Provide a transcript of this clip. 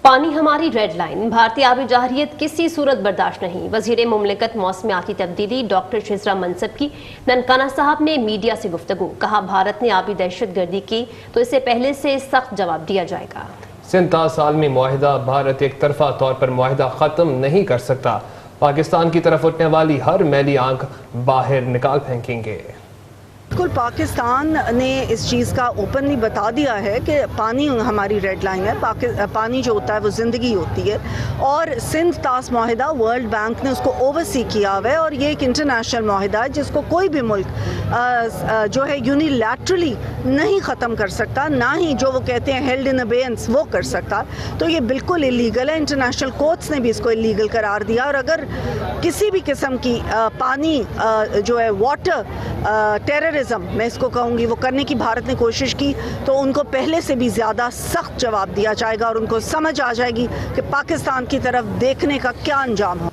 پانی ہماری red line, بھارتی آبی جارحیت کسی صورت برداشت نہیں۔ وزیر مملکت موسمیاتی تبدیلی ڈاکٹر شزرا منصب کی ننکانہ صاحب نے میڈیا سے گفتگو، کہا بھارت نے آبی دہشت گردی کی تو اسے پہلے سے سخت جواب دیا جائے گا۔ سنتاس عالمی معاہدہ، بھارت ایک طرفہ طور پر معاہدہ ختم نہیں کر سکتا، پاکستان کی طرف اٹھنے والی ہر میلی آنکھ باہر نکال پھینکیں گے۔ بالکل، پاکستان نے اس چیز کا اوپنلی بتا دیا ہے کہ پانی ہماری ریڈ لائن ہے، پانی جو ہوتا ہے وہ زندگی ہوتی ہے، اور سندھ طاس معاہدہ ورلڈ بینک نے اس کو اوورسی کیا ہوا ہے، اور یہ ایک انٹرنیشنل معاہدہ ہے جس کو کوئی بھی ملک جو ہے یونیلیٹرلی نہیں ختم کر سکتا، نہ ہی جو وہ کہتے ہیں ہیلڈ ان ابیئنس وہ کر سکتا۔ تو یہ بالکل اللیگل ہے، انٹرنیشنل کورٹس نے بھی اس کو اللیگل قرار دیا، اور اگر کسی بھی قسم کی پانی جو ہے واٹر ٹیررزم میں اس کو کہوں گی وہ کرنے کی بھارت نے کوشش کی تو ان کو پہلے سے بھی زیادہ سخت جواب دیا جائے گا، اور ان کو سمجھ آ جائے گی کہ پاکستان کی طرف دیکھنے کا کیا انجام ہو۔